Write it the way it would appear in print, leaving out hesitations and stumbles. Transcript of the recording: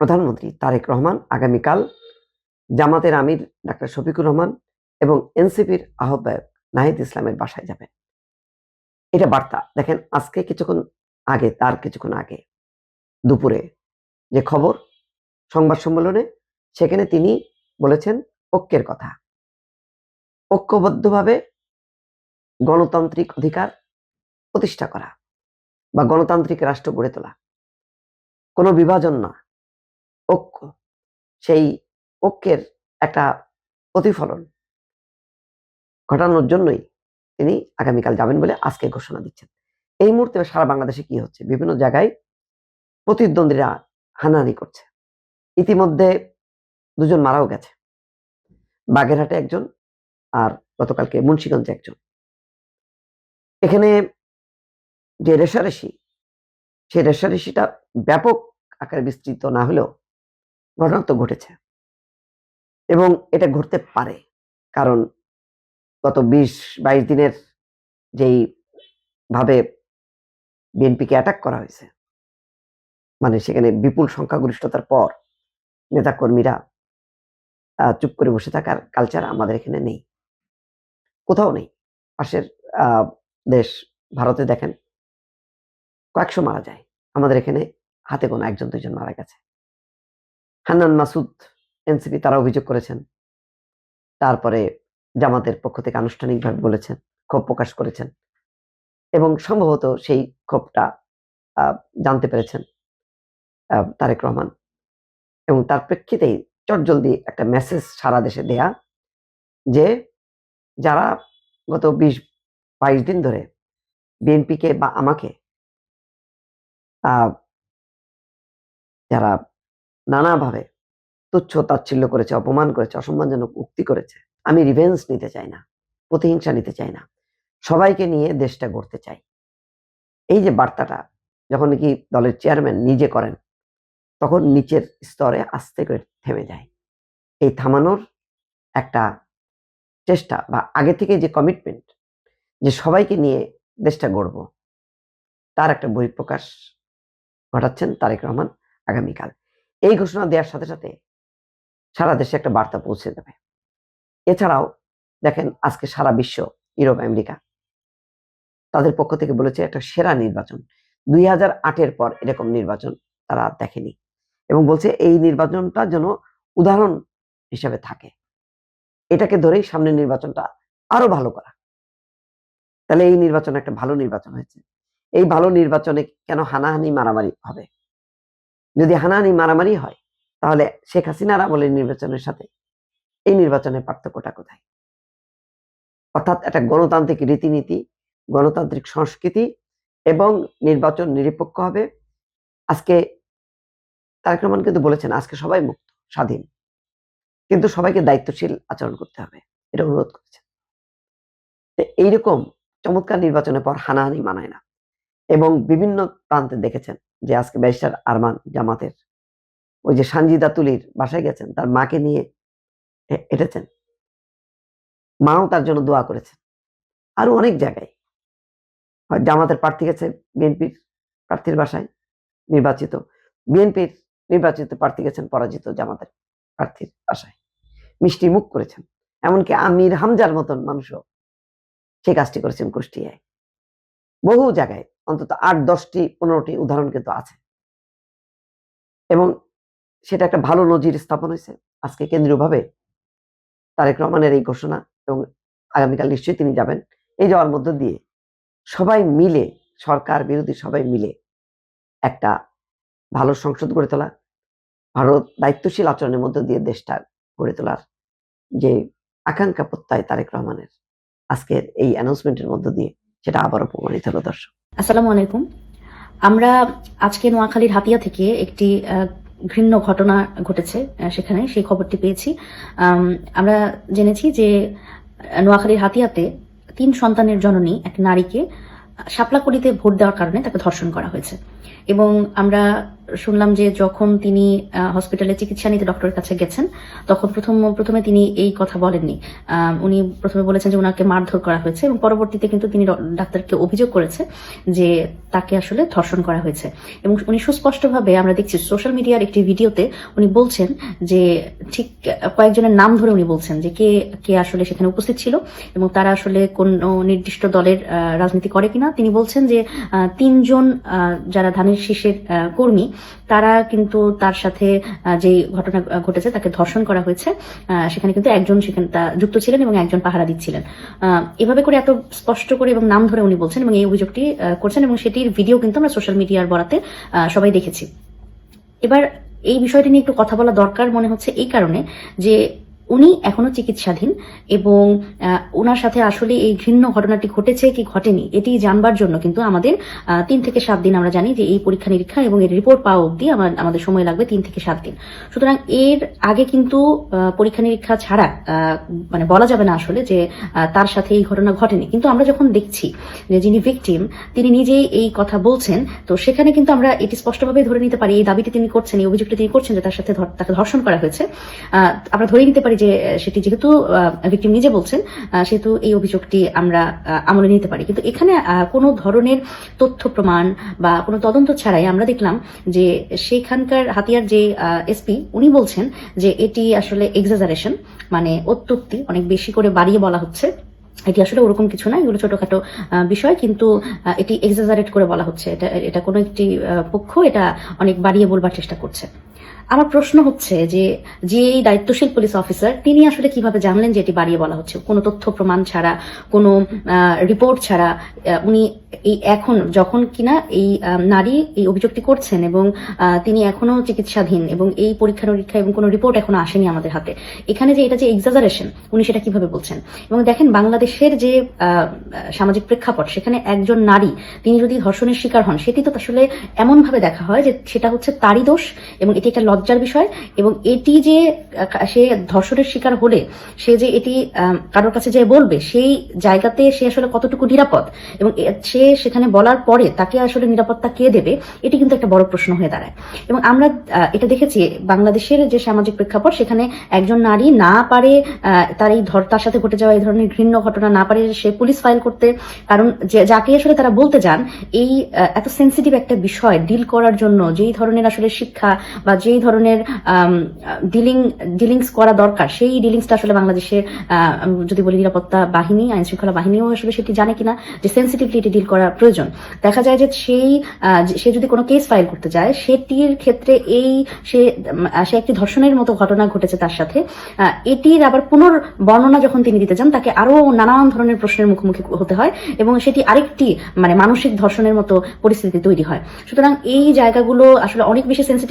প্রধানমন্ত্রী তারেক রহমান আগামীকাল জামাতের আমির ডাক্তার শফিকুর রহমান এবং এনসিপির আহ্বায়ক নাহিদ ইসলামের বাসায় যাবেন। এটা বার্তা। দেখেন, আজকে কিছুক্ষণ আগে দুপুরে যে খবর সংবাদ সম্মেলনে, সেখানে তিনি বলেছেন ঐক্যের কথা, ঐক্যবদ্ধভাবে গণতান্ত্রিক অধিকার প্রতিষ্ঠা করা বা গণতান্ত্রিক রাষ্ট্র গড়ে তোলা, কোনো বিভাজন না, ঐক্য। সেই ঐক্যের একটা প্রতিফলন ঘটানোর জন্যই তিনি আগামীকাল যাবেন বলে আজকে ঘোষণা দিচ্ছেন। এই মুহূর্তে সারা বাংলাদেশে কি হচ্ছে, বিভিন্ন জায়গায় প্রতিদ্বন্দ্বীরা হানাহানি করছে। ইতিমধ্যে দুজন মারাও গেছে, বাগেরহাটে একজন আর গতকালকে মুন্সিগঞ্জে একজন। এখানে যে রেশারেশি, সেই রেশারেশিটা ব্যাপক আকারে বিস্তৃত না হলেও ঘটনা তো ঘটেছে এবং এটা ঘটতে পারে, কারণ গত 20-22 দিনের যেই ভাবে বিএনপিকে অ্যাটাক করা হয়েছে, মানে সেখানে বিপুল সংখ্যাগরিষ্ঠতার পর নেতাকর্মীরা চুপ করে বসে থাকার কালচার আমাদের এখানে নেই, কোথাও নেই। পাশের দেশ ভারতে দেখেন কয়েকশো মারা যায়, আমাদের এখানে হাতে গোনা 1-2জন মারা গেছে। হান্নান মাসুদ, এনসিপি, তারা অভিযোগ করেছেন, তারপরে জামাতের পক্ষ থেকে আনুষ্ঠানিকভাবে বলেছেন, ক্ষোভ প্রকাশ করেছেন এবং সম্ভবত সেই ক্ষোভটা জানতে পেরেছেন তারেক রহমান এবং তার প্রেক্ষিতেই চটজলদি একটা মেসেজ সারা দেশে দেয়া যে যারা গত 20-22 দিন ধরে বিএনপিকে বা আমাকে যারা নানাভাবে তুচ্ছ তাচ্ছিল্য করেছে, অপমান করেছে, অসম্মানজনক উক্তি করেছে, আমি রিভেঞ্জ নিতে চাই না, প্রতিহিংসা নিতে চাই না, সবাইকে নিয়ে দেশটা গড়তে চাই। এই যে বার্তাটা যখন নাকি দলের চেয়ারম্যান নিজে করেন, তখন নিচের স্তরে আস্তে করে থেমে যায়। এই থামানোর একটা চেষ্টা বা আগে থেকে যে কমিটমেন্ট যে সবাইকে নিয়ে দেশটা গড়ব, তার একটা বহিঃপ্রকাশ ঘটাচ্ছেন তারেক রহমান আগামীকাল। এই ঘোষণা দেওয়ার সাথে সাথে সারা দেশে একটা বার্তা পৌঁছে যাবে। এছাড়াও দেখেন, আজকে সারা বিশ্ব, ইউরোপ, আমেরিকা তাদের পক্ষ থেকে বলেছে একটা সেরা নির্বাচন, 2008-এর পর এরকম নির্বাচন তারা দেখেনি এবং বলছে এই নির্বাচনটা যেন উদাহরণ হিসাবে থাকে, এটাকে ধরেই সামনের নির্বাচনটা আরো ভালো করা। তাহলে এই নির্বাচন একটা ভালো নির্বাচন হয়েছে। এই ভালো নির্বাচনে কেন হানাহানি মারামারি হবে? যদি হানাহানি মারামারি হয়, তাহলে শেখ হাসিনার আমলের নির্বাচনের সাথে এই নির্বাচনের পার্থক্যটা কোথায়? অর্থাৎ একটা গণতান্ত্রিক রীতিনীতি, গণতান্ত্রিক সংস্কৃতি এবং নির্বাচন নিরপেক্ষ হবে। আজকে তারেক রহমান কিন্তু বলেছেন আজকে সবাই মুক্ত, স্বাধীন, কিন্তু সবাইকে দায়িত্বশীল আচরণ করতে হবে, এটা অনুরোধ করেছেন। এইরকম চমৎকার নির্বাচনের পর হানাহানি মানায় না এবং বিভিন্ন প্রান্তে দেখেছেন যে আজকে ব্যারিস্টার আরমান জামাতের ওই যে সানজিদা তুলির বাসায় গেছেন, তার মাকে নিয়ে হেঁটেছেন, মাও তার জন্য দোয়া করেছেন। আরো অনেক জায়গায় জামাতের প্রার্থী গেছে বিএনপির প্রার্থীর বাসায়, নির্বাচিত বিএনপির নির্বাচিত প্রার্থী গেছেন পরাজিত জামাতের প্রার্থীর বাসায়, মিষ্টি মুখ করেছেন। এমনকি আমির হামজার মতন মানুষও সেই কাজটি করেছেন কুষ্টিয়ায়। বহু জায়গায় অন্তত 8-10-15টি উদাহরণ কিন্তু আছে এবং সেটা একটা ভালো নজির স্থাপন হয়েছে। আজকে কেন্দ্রীয়ভাবে তারেক রহমানের এই ঘোষণা এবং আগামীকাল নিশ্চয়ই তিনি যাবেন। এই যাওয়ার মধ্য দিয়ে সবাই মিলে, সরকার বিরোধী সবাই মিলে একটা ভালো সংসদ গড়ে তোলা, ভারত দায়িত্বশীল আচরণের মধ্য দিয়ে দেশটা গড়ে তোলার যে আকাঙ্ক্ষা প্রত্যয় তারেক রহমানের আজকের এই অ্যানাউন্সমেন্টের মধ্য দিয়ে সেটা আবারও প্রমাণিত হলো। দর্শক, আসসালামু আলাইকুম। আমরা আজকে নোয়াখালীর হাতিয়া থেকে একটি ঘৃণ্য ঘটনা ঘটেছে, সেখানে সেই খবরটি পেয়েছি। আমরা জেনেছি যে নোয়াখালীর হাতিয়াতে 3 সন্তানের জননী এক নারীকে শাপলাকলিতে ভোট দেওয়ার কারণে তাকে ধর্ষণ করা হয়েছে এবং আমরা শুনলাম যে যখন তিনি হসপিটালে চিকিৎসা নিতে ডক্টরের কাছে গেছেন, তখন প্রথমে তিনি এই কথা বলেননি। উনি প্রথমে বলেছেন যে ওনাকে মারধর করা হয়েছে, এবং পরবর্তীতে কিন্তু তিনি ডাক্তারকে অভিযোগ করেছে যে তাকে আসলে ধর্ষণ করা হয়েছে। এবং উনি সুস্পষ্টভাবে আমরা দেখছি সোশ্যাল মিডিয়ার একটি ভিডিওতে উনি বলছেন যে ঠিক কয়েকজনের নাম ধরে উনি বলছেন যে কে কে আসলে সেখানে উপস্থিত ছিল এবং তারা আসলে কোন নির্দিষ্ট দলের রাজনীতি করে কিনা। তিনি বলছেন যে 3 জন যারা ধানের শীষের কর্মী, তারা কিন্তু তার সাথে যে ঘটনা ঘটেছে তাকে ধর্ষণ করা হয়েছে, সেখানে কিন্তু একজন সেখানে যুক্ত ছিলেন এবং একজন পাহারা দিচ্ছিলেন। এভাবে করে এত স্পষ্ট করে এবং নাম ধরে উনি বলছেন এবং এই অভিযোগটি করছেন, এবং সেটির ভিডিও কিন্তু আমরা সোশ্যাল মিডিয়ার বরাতে সবাই দেখেছি। এবার এই বিষয়টি নিয়ে একটু কথা বলা দরকার মনে হচ্ছে এই কারণে যে উনি এখনো চিকিৎসাধীন, এবং ওনার সাথে আসলে এই ঘৃণ্য ঘটনাটি ঘটেছে কি ঘটেনি এটি জানবার জন্য কিন্তু আমাদের 3 থেকে 7 দিন, আমরা জানি যে এই পরীক্ষা নিরীক্ষা এবং এর রিপোর্ট পাওয়া অবধি আমাদের সময় লাগবে 3 থেকে 7 দিন। সুতরাং এর আগে কিন্তু পরীক্ষা নিরীক্ষা ছাড়া মানে বলা যাবে না আসলে যে তার সাথে এই ঘটনা ঘটেনি। কিন্তু আমরা যখন দেখছি যে যিনি ভিকটিম তিনি নিজেই এই কথা বলছেন, তো সেখানে কিন্তু আমরা এটি স্পষ্টভাবে ধরে নিতে পারি, এই দাবিটি তিনি করছেন, এই অভিযোগটি তিনি করছেন যে তার সাথে তাকে ধর্ষণ করা হয়েছে, আমরা ধরে নিতে পারি যে সেটি যেহেতু ভিকটিম নিজে বলছেন সেহেতু এই অভিযোগটি আমরা আমলে নিতে পারি। কিন্তু এখানে কোনো ধরনের তথ্য প্রমাণ বা কোনো তদন্ত ছাড়াই আমরা দেখলাম যে সেখানকার হাতিয়ার যে এসপি উনি বলছেন যে এটি আসলে এক্সাজারেশন, মানে অত্যুক্তি, অনেক বেশি করে বাড়িয়ে বলা হচ্ছে। এটি আসলে ওরকম কিছু না, এগুলো ছোটখাটো বিষয়, কিন্তু এটি এক্সাজারেট করে বলা হচ্ছে। এটা কোনো একটি পক্ষ এটা অনেক বাড়িয়ে বলবার চেষ্টা করছে। আমার প্রশ্ন হচ্ছে যে এই দায়িত্বশীল পুলিশ অফিসার তিনি আসলে কিভাবে জানলেন যে এটি বাড়িয়ে বলা হচ্ছে, কোনো তথ্য প্রমাণ ছাড়া, কোনো রিপোর্ট ছাড়া। উনি এই এখন যখন কিনা এই নারী এই অভিযোগটি করছেন এবং তিনি এখনো চিকিৎসাধীন এবং এই পরীক্ষা নিরীক্ষা এবং কোনো রিপোর্ট এখনো আসেনি আমাদের হাতে, এখানে যে এটা যে এক্সাজারেশন উনি সেটা কিভাবে বলছেন? এবং দেখেন বাংলাদেশের যে সামাজিক প্রেক্ষাপট, সেখানে একজন নারী তিনি যদি ধর্ষণের শিকার হন সেটি তো আসলে এমন ভাবে দেখা হয় যে সেটা হচ্ছে তারই দোষ এবং এটি একটা লজ্জার বিষয়। এবং এটি যে সে ধর্ষণের শিকার হলে সে যে এটি কারোর কাছে যে বলবে সেই জায়গাতে সে আসলে কতটুকু নিরাপদ, এবং সে সেখানে বলার পরে তাকে আসলে নিরাপত্তা কে দেবে, এটি কিন্তু একটা বড় প্রশ্ন হয়ে দাঁড়ায়। এবং আমরা এটা দেখেছি বাংলাদেশের যে সামাজিক প্রেক্ষাপট, সেখানে একজন নারী না পারে তার সাথে ঘটে যাওয়া এই ধরনের ঘৃণ্য ঘটনা না পারে সে পুলিশ ফাইল করতে, কারণ যাকে আসলে তারা বলতে যান এই এত সেন্সিটিভ একটা বিষয় ডিল করার জন্য যেই ধরনের আসলে শিক্ষা বা যেই ধরনের ডিলিংস করা দরকার, সেই ডিলিংসটা আসলে বাংলাদেশের যদি বলি নিরাপত্তা বাহিনী, আইন শৃঙ্খলা বাহিনীও আসলে সেটি জানে কিনা যে সেন্সিটিভলি এটি ডিল করা প্রয়োজন। দেখা যায় যে সে যদি কোনো কেস ফাইল করতে যায় সেটির ক্ষেত্রে সে একটি ধর্ষণের মতো ঘটনা ঘটেছে তার সাথে, এটির আবার পুনর্বর্ণনা যখন তিনি দিতে যান তাকে আরো নানান ধরনের প্রশ্নের মুখোমুখি হতে হয় এবং সেটি আরেকটি মানে মানসিক ধর্ষণের মতো পরিস্থিতি তৈরি হয়। সুতরাং এই জায়গাগুলো আসলে অনেক বেশি সেন্সিটিভ।